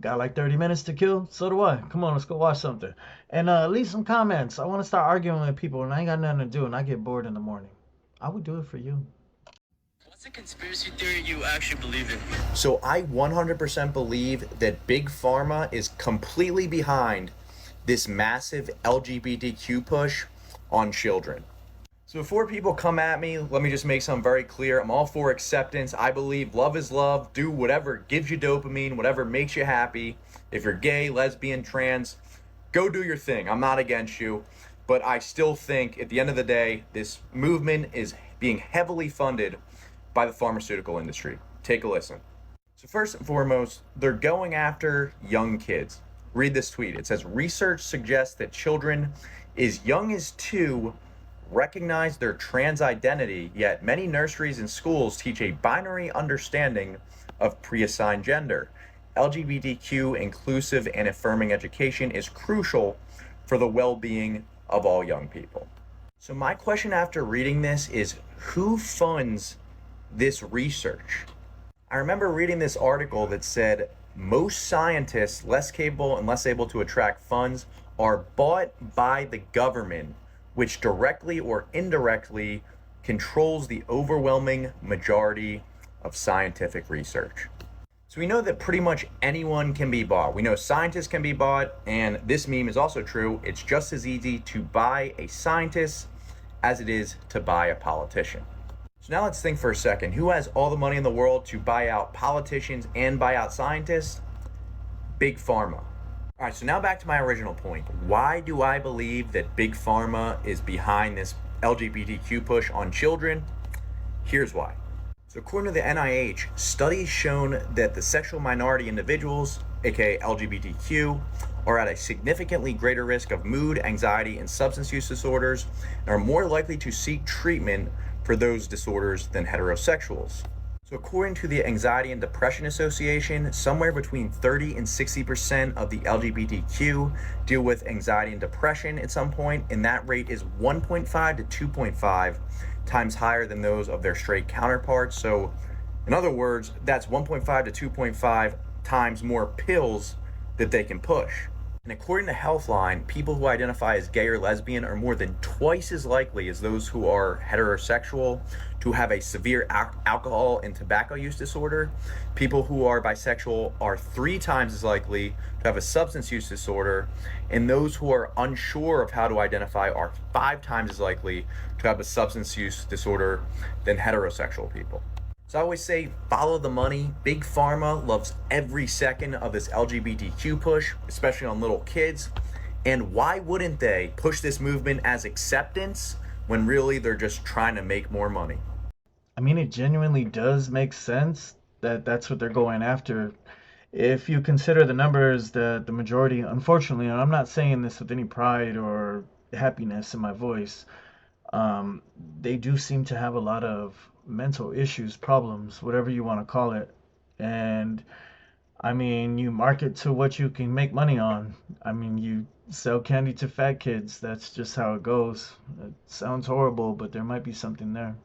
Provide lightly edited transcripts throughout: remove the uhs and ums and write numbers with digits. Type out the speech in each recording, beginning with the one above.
Got like 30 minutes to kill? So do I. Come on, let's go watch something. And leave some comments. I want to start arguing with people and I ain't got nothing to do and I get bored in the morning. I would do it for you. What's a conspiracy theory you actually believe in? So I 100% believe that Big Pharma is completely behind this massive LGBTQ push on children. So before people come at me, let me just make something very clear. I'm all for acceptance. I believe love is love. Do whatever gives you dopamine, whatever makes you happy. If you're gay, lesbian, trans, go do your thing. I'm not against you. But I still think at the end of the day, this movement is being heavily funded by the pharmaceutical industry. Take a listen. So first and foremost, they're going after young kids. Read this tweet. It says, research suggests that children as young as 2 recognize their trans identity, yet many nurseries and schools teach a binary understanding of pre-assigned gender. LGBTQ inclusive and affirming education is crucial for the well-being of all young people. So my question after reading this is, who funds this research? I remember reading this article that said most scientists, less capable and less able to attract funds, are bought by the government, which directly or indirectly controls the overwhelming majority of scientific research. So we know that pretty much anyone can be bought. We know scientists can be bought, and this meme is also true. It's just as easy to buy a scientist as it is to buy a politician. So now let's think for a second. Who has all the money in the world to buy out politicians and buy out scientists? Big Pharma. All right, so now back to my original point. Why do I believe that Big Pharma is behind this LGBTQ push on children? Here's why. So according to the NIH, studies shown that the sexual minority individuals, aka LGBTQ, are at a significantly greater risk of mood, anxiety, and substance use disorders, and are more likely to seek treatment for those disorders than heterosexuals. So according to the Anxiety and Depression Association, somewhere between 30 and 60% of the LGBTQ deal with anxiety and depression at some point, and that rate is 1.5 to 2.5 times higher than those of their straight counterparts. So in other words, that's 1.5 to 2.5 times more pills that they can push. And according to Healthline, people who identify as gay or lesbian are more than twice as likely as those who are heterosexual to have a severe alcohol and tobacco use disorder. People who are bisexual are 3 times as likely to have a substance use disorder. And those who are unsure of how to identify are 5 times as likely to have a substance use disorder than heterosexual people. So I always say, follow the money. Big Pharma loves every second of this LGBTQ push, especially on little kids. And why wouldn't they push this movement as acceptance when really they're just trying to make more money? I mean, it genuinely does make sense that that's what they're going after. If you consider the numbers, the majority, unfortunately, and I'm not saying this with any pride or happiness in my voice, um, they do seem to have a lot of mental issues, problems, whatever you want to call it. And I mean, you market to what you can make money on. I mean, you sell candy to fat kids. That's just how it goes. It sounds horrible, but there might be something there.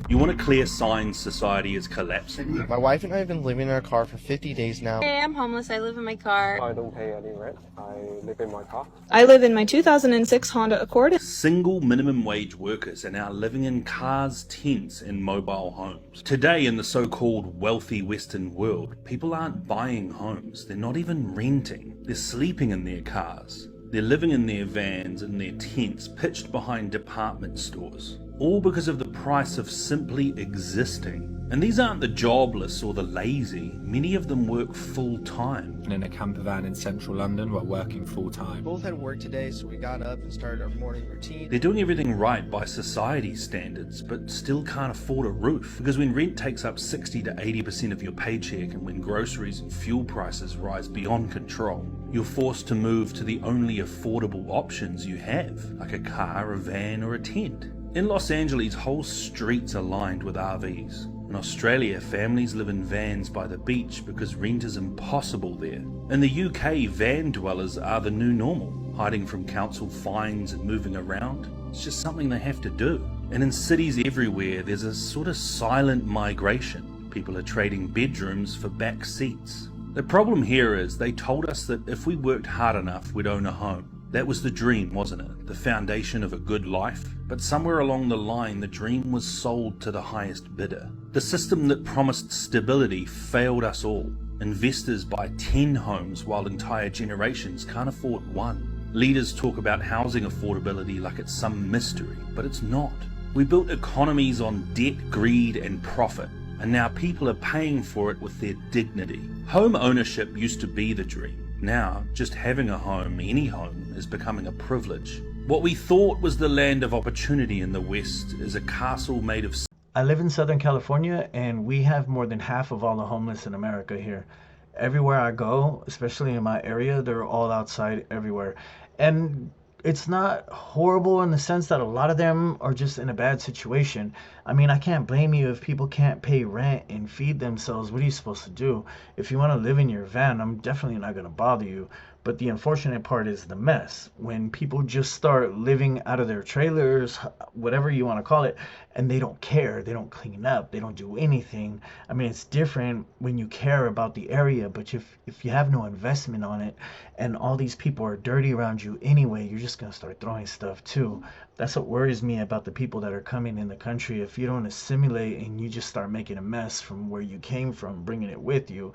You want a clear sign society is collapsing? My wife and I have been living in our car for 50 days now. Hey, I'm homeless. I live in my car. I don't pay any rent. I live in my car. I live in my 2006 Honda Accord. Single minimum wage workers are now living in cars, tents, and mobile homes. Today, in the so-called wealthy Western world, people aren't buying homes. They're not even renting. They're sleeping in their cars. They're living in their vans and their tents pitched behind department stores. All because of the price of simply existing. And these aren't the jobless or the lazy. Many of them work full time. In a camper van in central London, we're working full time. Both had work today, so we got up and started our morning routine. They're doing everything right by society's standards, but still can't afford a roof. Because when rent takes up 60 to 80% of your paycheck, and when groceries and fuel prices rise beyond control, you're forced to move to the only affordable options you have, like a car, a van, or a tent. In Los Angeles, whole streets are lined with RVs. In Australia, families live in vans by the beach because rent is impossible there. In the UK, van dwellers are the new normal, hiding from council fines and moving around. It's just something they have to do. And in cities everywhere, there's a sort of silent migration. People are trading bedrooms for back seats. The problem here is they told us that if we worked hard enough, we'd own a home. That was the dream, wasn't it? The foundation of a good life. But somewhere along the line, the dream was sold to the highest bidder. The system that promised stability failed us all. Investors buy 10 homes while entire generations can't afford one. Leaders talk about housing affordability like it's some mystery, but it's not. We built economies on debt, greed, and profit, and now people are paying for it with their dignity. Home ownership used to be the dream. Now, just having a home, any home, is becoming a privilege. What we thought was the land of opportunity in the West is a castle made of... I live in Southern California, and we have more than half of all the homeless in America here. Everywhere I go, especially in my area, they're all outside everywhere. And it's not horrible in the sense that a lot of them are just in a bad situation. I mean, I can't blame you if people can't pay rent and feed themselves. What are you supposed to do? If you want to live in your van, I'm definitely not going to bother you. But the unfortunate part is the mess. When people just start living out of their trailers, whatever you want to call it, and they don't care, they don't clean up, they don't do anything. I mean, it's different when you care about the area, but if you have no investment on it and all these people are dirty around you anyway, you're just going to start throwing stuff too. That's what worries me about the people that are coming in the country. If you don't assimilate and you just start making a mess from where you came from, bringing it with you,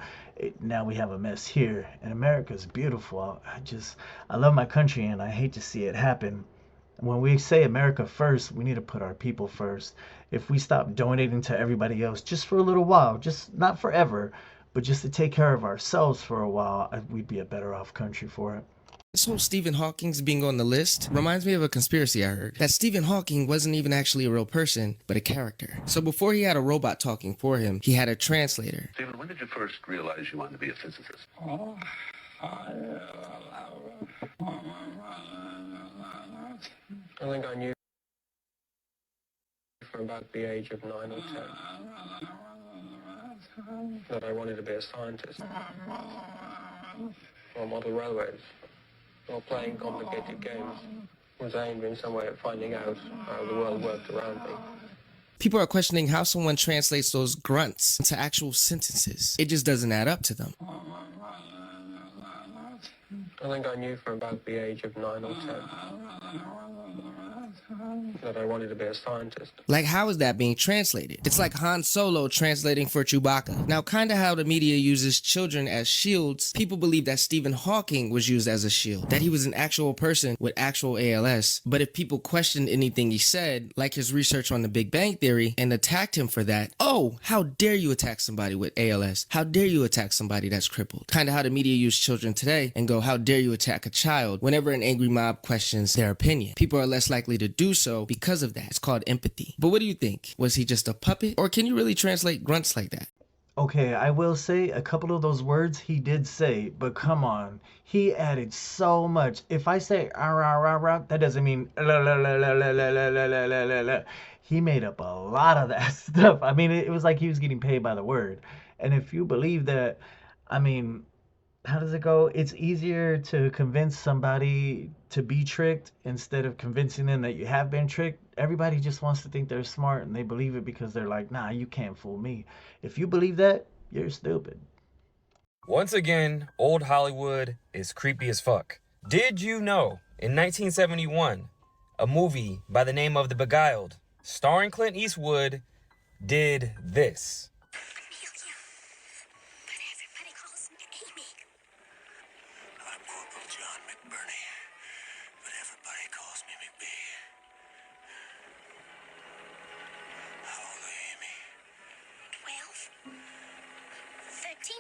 now we have a mess here. And America's beautiful. I love my country and I hate to see it happen. When we say America first, we need to put our people first. If we stop donating to everybody else just for a little while, just not forever, but just to take care of ourselves for a while, we'd be a better off country for it. This whole Stephen Hawking's being on the list reminds me of a conspiracy I heard. That Stephen Hawking wasn't even actually a real person, but a character. So before he had a robot talking for him, he had a translator. Stephen, when did you first realize you wanted to be a physicist? I think I knew from about the age of 9 or 10 that I wanted to be a scientist or model railways or playing complicated games. Was aimed in some way at finding out how the world worked around me. People are questioning how someone translates those grunts into actual sentences. It just doesn't add up to them. I think I knew from about the age of 9 or 10 that I wanted to be a scientist. Like, how is that being translated? It's like Han Solo translating for Chewbacca. Now, kinda how the media uses children as shields, people believe that Stephen Hawking was used as a shield, that he was an actual person with actual ALS. But if people questioned anything he said, like his research on the Big Bang Theory, and attacked him for that, oh, how dare you attack somebody with ALS? How dare you attack somebody that's crippled? Kinda how the media use children today and go, how dare you attack a child whenever an angry mob questions their opinion. People are less likely to do so because of that. It's called empathy. But what do you think? Was he just a puppet? Or can you really translate grunts like that? Okay, I will say a couple of those words he did say, but come on, he added so much. If I say ah, rah, rah, rah, that doesn't mean la, la, la, la, la, la, la, la, la, la, la. He made up a lot of that stuff. I mean, it was like he was getting paid by the word. And if you believe that, I mean, how does it go? It's easier to convince somebody to be tricked instead of convincing them that you have been tricked. Everybody just wants to think they're smart and they believe it because they're like, nah, you can't fool me. If you believe that, you're stupid. Once again, old Hollywood is creepy as fuck. Did you know, in 1971, a movie by the name of The Beguiled, starring Clint Eastwood, did this?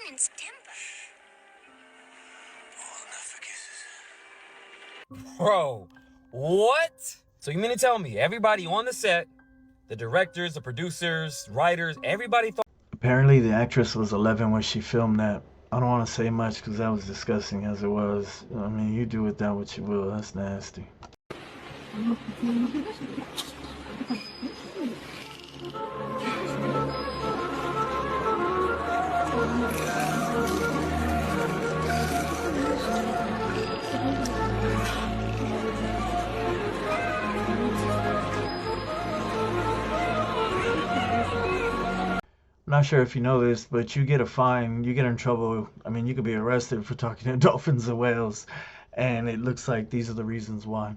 In September. Bro, what? So you mean to tell me everybody on the set, the directors, the producers, writers, everybody thought... Apparently the actress was 11 when she filmed that. I don't want to say much because that was disgusting as it was. I mean, you do with that what you will. That's nasty. not sure if you know this, but you get a fine, you get in trouble. I mean, you could be arrested for talking to dolphins and whales, and it looks like these are the reasons why.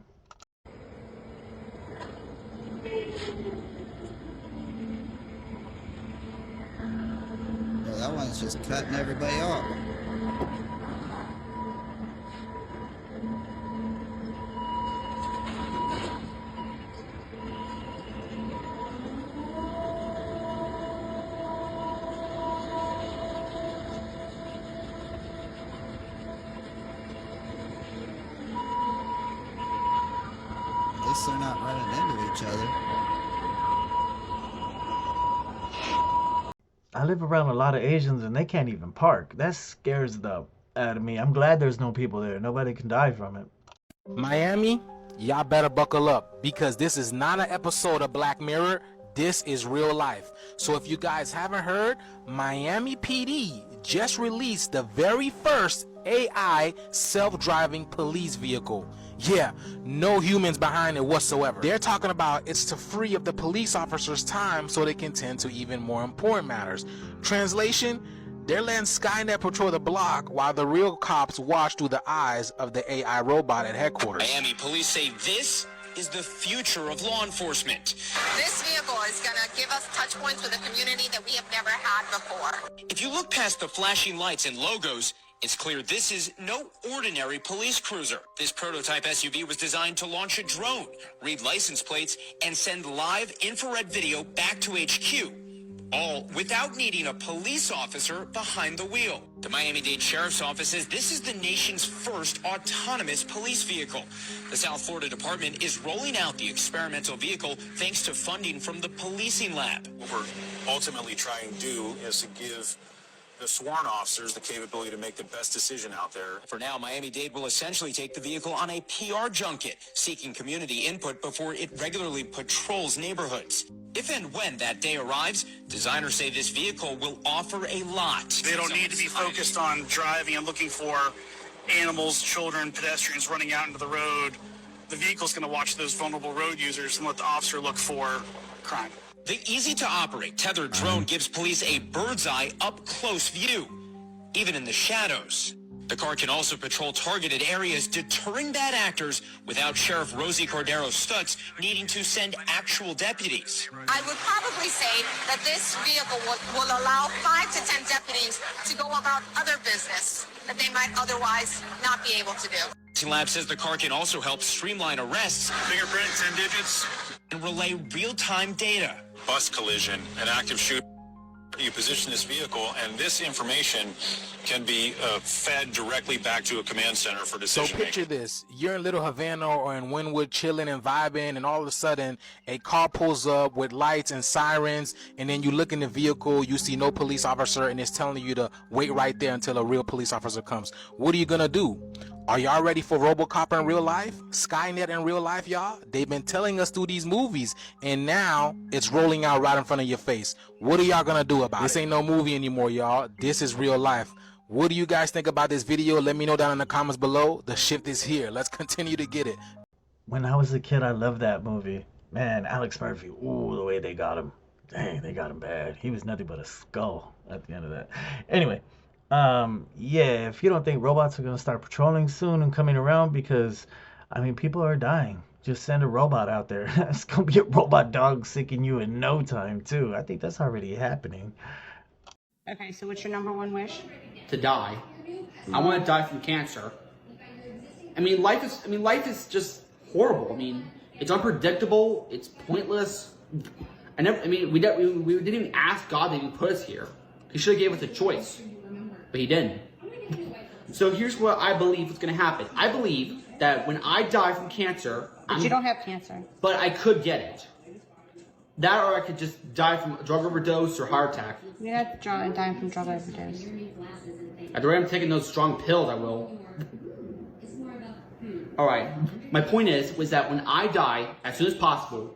Well, that one's just cutting everybody off. At least they're not running into each other. I live around a lot of Asians and they can't even park. That scares the out of me. I'm glad there's no people there. Nobody can die from it. Miami, y'all better buckle up because this is not an episode of Black Mirror. This is real life. So if you guys haven't heard, Miami PD just released the very first AI self-driving police vehicle. Yeah, no humans behind it whatsoever. They're talking about it's to free up the police officers' time so they can tend to even more important matters. Translation, they're letting Skynet patrol the block while the real cops watch through the eyes of the AI robot at headquarters. Miami police say this is the future of law enforcement. This vehicle is going to give us touch points with a community that we have never had before. If you look past the flashing lights and logos, it's clear this is no ordinary police cruiser. This prototype SUV was designed to launch a drone, read license plates, and send live infrared video back to HQ. All without needing a police officer behind the wheel. The Miami-Dade Sheriff's Office says this is the nation's first autonomous police vehicle. The South Florida Department is rolling out the experimental vehicle thanks to funding from the policing lab. What we're ultimately trying to do is to give the sworn officers the capability to make the best decision out there. For now, Miami-Dade will essentially take the vehicle on a PR junket, seeking community input before it regularly patrols neighborhoods. If and when that day arrives, designers say this vehicle will offer a lot. They don't need to be focused on driving and looking for animals, children, pedestrians running out into the road. The vehicle's going to watch those vulnerable road users and let the officer look for crime. The easy-to-operate tethered drone gives police a bird's-eye, up-close view, even in the shadows. The car can also patrol targeted areas, deterring bad actors without Sheriff Rosie Cordero-Stutz needing to send actual deputies. I would probably say that this vehicle will allow 5 to 10 deputies to go about other business that they might otherwise not be able to do. Lab says the car can also help streamline arrests, fingerprint, 10 digits, and relay real-time data. Bus collision, an active shooter. You position this vehicle, and this information can be fed directly back to a command center for decision So picture this. You're in Little Havana or in Wynwood chilling and vibing, and all of a sudden a car pulls up with lights and sirens, and then you look in the vehicle, you see no police officer, and it's telling you to wait right there until a real police officer comes. What are you gonna do? Are y'all ready for RoboCop in real life? Skynet in real life, y'all? They've been telling us through these movies, and now it's rolling out right in front of your face. What are y'all gonna do about it? This ain't no movie anymore, y'all. This is real life. What do you guys think about this video? Let me know down in the comments below. The shift is here. Let's continue to get it. When I was a kid, I loved that movie. Man, Alex Murphy, ooh, the way they got him. Dang, they got him bad. He was nothing but a skull at the end of that. Anyway. Yeah, if you don't think robots are going to start patrolling soon and coming around, because, I mean, people are dying. Just send a robot out there. It's going to be a robot dog seeking you in no time, too. I think that's already happening. Okay, so what's your number one wish? To die. I want to die from cancer. I mean, life is just horrible. I mean, it's unpredictable. It's pointless. We didn't even ask God that He put us here. He should have gave us a choice. But He didn't. So here's what I believe is going to happen. I believe that when I die from cancer... But you don't have cancer. But I could get it. That, or I could just die from a drug overdose or heart attack. You're not dying from drug overdose. At the rate I'm taking those strong pills, I will. Alright, my point was that when I die, as soon as possible,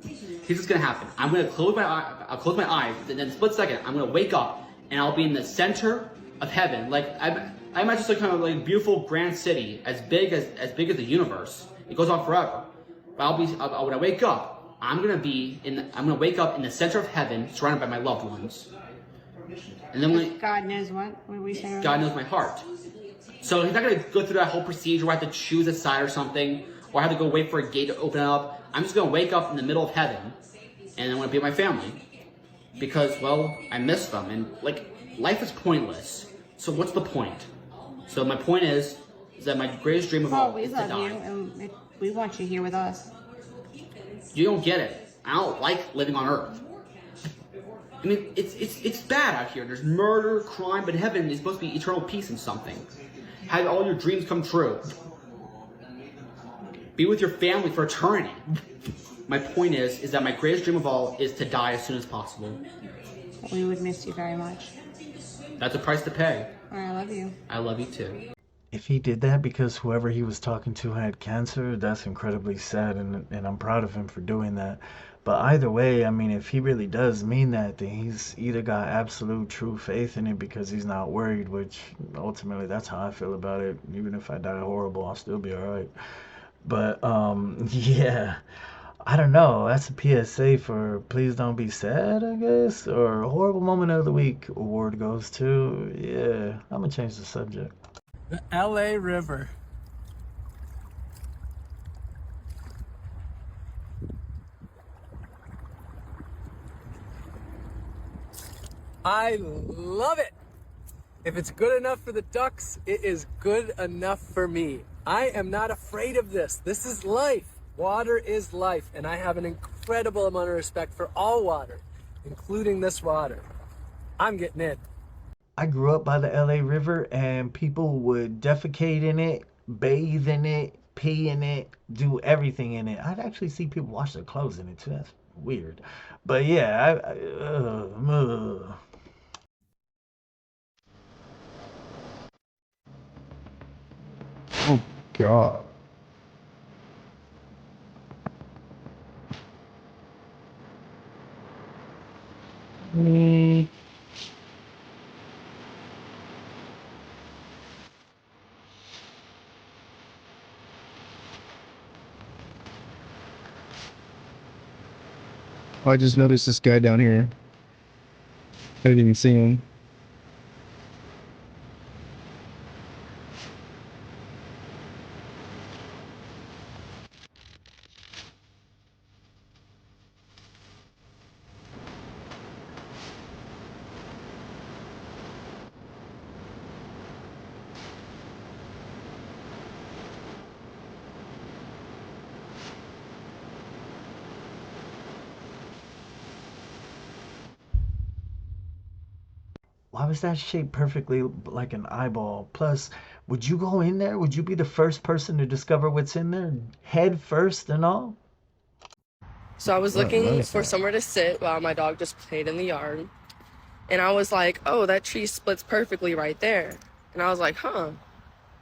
here's what's going to happen. I'm going to close my eyes, and in a split second, I'm going to wake up, and I'll be in the center of heaven. Like, I imagine just like kind of like a beautiful grand city, as big as the universe. It goes on forever. But when I wake up, I'm gonna wake up in the center of heaven, surrounded by my loved ones. And then when God knows what we say. God knows my heart. So he's not gonna go through that whole procedure where I have to choose a side or something, or I have to go wait for a gate to open up. I'm just gonna wake up in the middle of heaven, and I want to be with my family. Because, well, I miss them, and, like, life is pointless. So what's the point? So my point is that my greatest dream of all is to die. We love you, and we want you here with us. You don't get it. I don't like living on Earth. I mean, it's bad out here. There's murder, crime, but heaven is supposed to be eternal peace and something. Have all your dreams come true. Be with your family for eternity. My point is that my greatest dream of all is to die as soon as possible. We would miss you very much. That's a price to pay. I love you. I love you too. If he did that because whoever he was talking to had cancer, that's incredibly sad, and I'm proud of him for doing that. But either way, I mean, if he really does mean that, then he's either got absolute true faith in it because he's not worried, which ultimately that's how I feel about it. Even if I die horrible, I'll still be alright. But, yeah. I don't know. That's a PSA for Please Don't Be Sad, I guess. Or Horrible Moment of the Week award goes to, yeah, I'm going to change the subject. The LA River. I love it. If it's good enough for the ducks, it is good enough for me. I am not afraid of this. This is life. Water is life, and I have an incredible amount of respect for all water, including this water. I'm getting in. I grew up by the LA River, and people would defecate in it, bathe in it, pee in it, do everything in it. I'd actually see people wash their clothes in it too. That's weird. But yeah, Oh, God. Oh, I just noticed this guy down here. I didn't even see him. why was that shaped perfectly like an eyeball? Plus, would you go in there? Would you be the first person to discover what's in there, head first and all? So I was looking for somewhere to sit while my dog just played in the yard. And I was like, oh, that tree splits perfectly right there. And I was like, huh,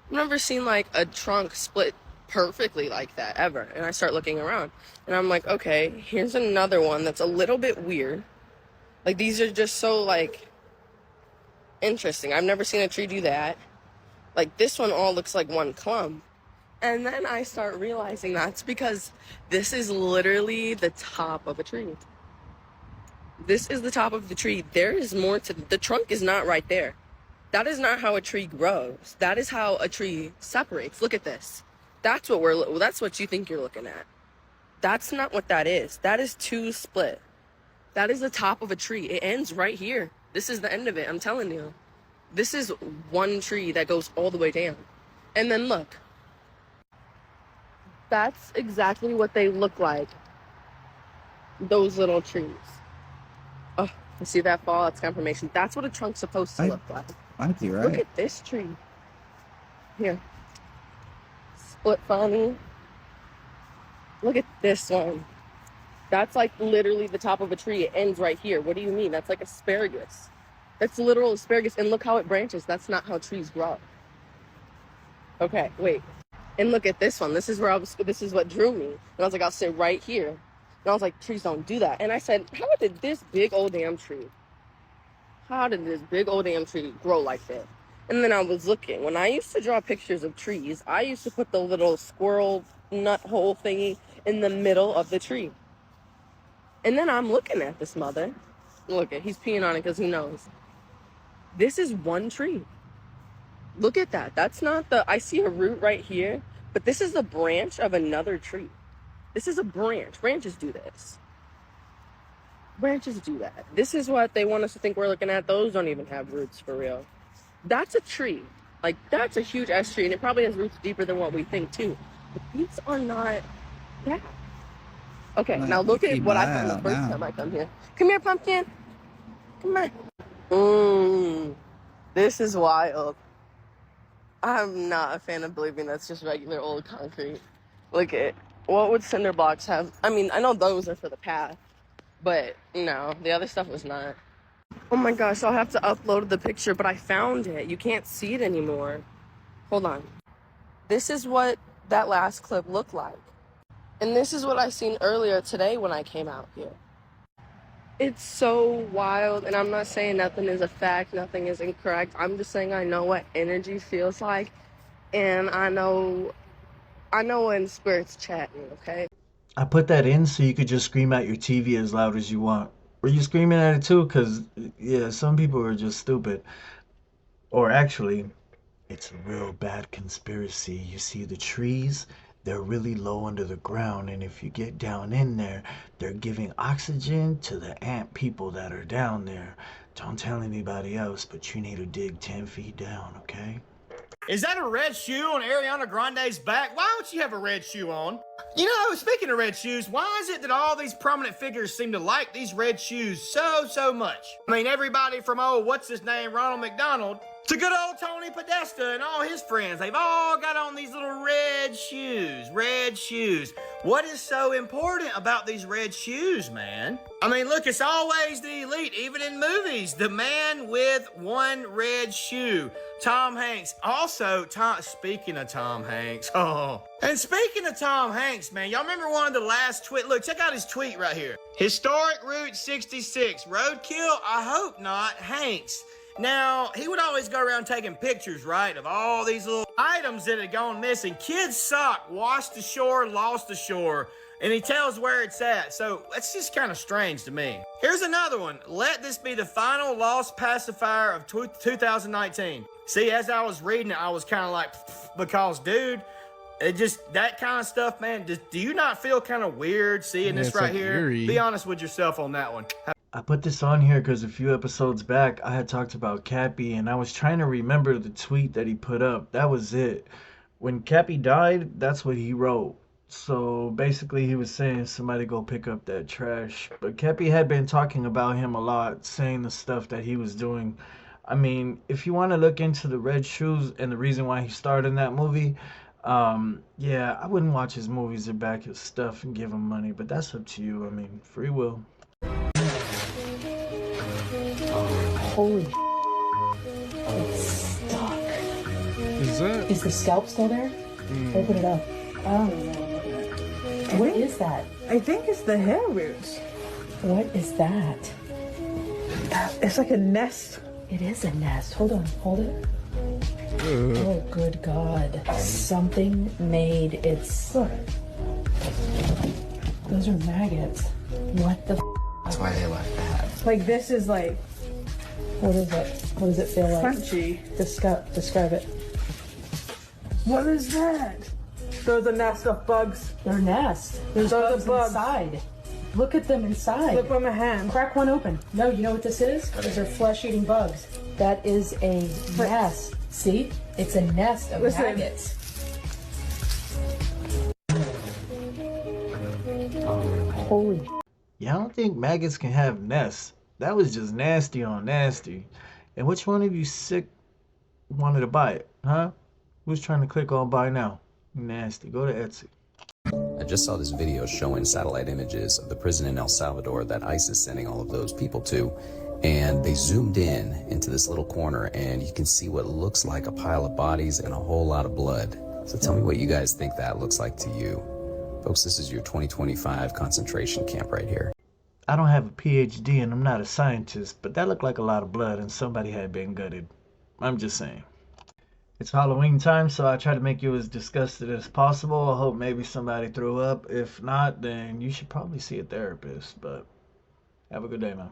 I've never seen like a trunk split perfectly like that ever. And I start looking around and I'm like, okay, here's another one that's a little bit weird. Like these are just so like interesting. I've never seen a tree do that. Like this one all looks like one clump. And then I start realizing that's because this is literally the top of a tree. This is the top of the tree. There is more to the trunk is not right there. That is not how a tree grows. That is how a tree separates. Look at this. That's what you think you're looking at. That's not what that is. That is two split. That is the top of a tree. It ends right here. This is the end of it. I'm telling you. This is one tree that goes all the way down. And then look. That's exactly what they look like. Those little trees. Oh, you see that fall? That's confirmation. That's what a trunk's supposed to look like. Might be right. Look at this tree. Here. Split funny. Look at this one. That's like literally the top of a tree. It ends right here. What do you mean? That's like asparagus. That's literal asparagus. And look how it branches. That's not how trees grow. Okay, wait. And look at this one. This is what drew me. And I was like, I'll sit right here. And I was like, trees don't do that. And I said, how did this big old damn tree grow like this? And then I was looking. When I used to draw pictures of trees, I used to put the little squirrel nut hole thingy in the middle of the tree. And then I'm looking at this mother. Look, he's peeing on it because he knows. This is one tree. Look at that. That's not the, I see a root right here, but this is the branch of another tree. This is a branch. Branches do this. Branches do that. This is what they want us to think we're looking at. Those don't even have roots for real. That's a tree. Like, that's a huge ass tree, and it probably has roots deeper than what we think too. But these are not that. Okay, now look at what I found the first time I come here. Come here, pumpkin. Come on. This is wild. I'm not a fan of believing that's just regular old concrete. Look at, what would cinder blocks have? I mean, I know those are for the path, but no, the other stuff was not. Oh my gosh, I'll have to upload the picture, but I found it. You can't see it anymore. Hold on. This is what that last clip looked like. And this is what I seen earlier today when I came out here. It's so wild, and I'm not saying nothing is a fact, nothing is incorrect. I'm just saying I know what energy feels like, and I know when spirit's chatting, okay? I put that in so you could just scream at your TV as loud as you want. Were you screaming at it too? Because, yeah, some people are just stupid. Or actually, it's a real bad conspiracy. You see, the trees, they're really low under the ground, and if you get down in there, they're giving oxygen to the ant people that are down there. Don't tell anybody else, but you need to dig 10 feet down, okay? Is that a red shoe on Ariana Grande's back? Why don't you have a red shoe on? You know, speaking of red shoes, why is it that all these prominent figures seem to like these red shoes so much? I mean, everybody from, what's his name, Ronald McDonald, to good old Tony Podesta and all his friends, they've all got on these little red shoes. Red shoes. What is so important about these red shoes, man? I mean, look, it's always the elite, even in movies. The man with one red shoe. Tom Hanks. Also, speaking of Tom Hanks, and speaking of Tom Hanks, man, y'all remember one of the last tweet? Look, check out his tweet right here. Historic Route 66. Roadkill? I hope not. Hanks. Now, he would always go around taking pictures, right, of all these little items that had gone missing. Kid's sock, washed ashore, lost ashore, and he tells where it's at. So that's just kind of strange to me. Here's another one. Let this be the final lost pacifier of 2019. See, as I was reading it, I was kind of like, because, dude, it just, that kind of stuff, man, do you not feel kind of weird seeing this right here? Eerie. Be honest with yourself on that one. I put this on here because a few episodes back, I had talked about Cappy, and I was trying to remember the tweet that he put up. That was it. When Cappy died, that's what he wrote. So basically, he was saying somebody go pick up that trash. But Cappy had been talking about him a lot, saying the stuff that he was doing. I mean, if you want to look into the red shoes and the reason why he starred in that movie, yeah, I wouldn't watch his movies or back his stuff and give him money, but that's up to you. I mean, free will. Holy it's stuck. Is the scalp still there? Open it up. Oh, what is that? I think it's the hair roots. What is that? It's like a nest. It is a nest. Hold on, hold it. Oh, good God. Something made its... Look. Those are maggots. What the That's why they like that. Like, this is like... What is it? What does it feel like? Crunchy. Describe it. What is that? There's a nest of bugs. They're nests. There's bugs inside. Look at them inside. Look on my hand. Crack one open. No, you know what this is? These are flesh-eating bugs. That is a nest. See? It's a nest of maggots. Holy. Yeah, I don't think maggots can have nests. That was just nasty on nasty. And which one of you sick wanted to buy it, huh? Who's trying to click on buy now? Nasty. Go to Etsy. I just saw this video showing satellite images of the prison in El Salvador that ICE is sending all of those people to. And they zoomed in into this little corner and you can see what looks like a pile of bodies and a whole lot of blood. So tell me what you guys think that looks like to you. Folks, this is your 2025 concentration camp right here. I don't have a PhD and I'm not a scientist, but that looked like a lot of blood and somebody had been gutted. I'm just saying. It's Halloween time, so I try to make you as disgusted as possible. I hope maybe somebody threw up. If not, then you should probably see a therapist, but have a good day, man.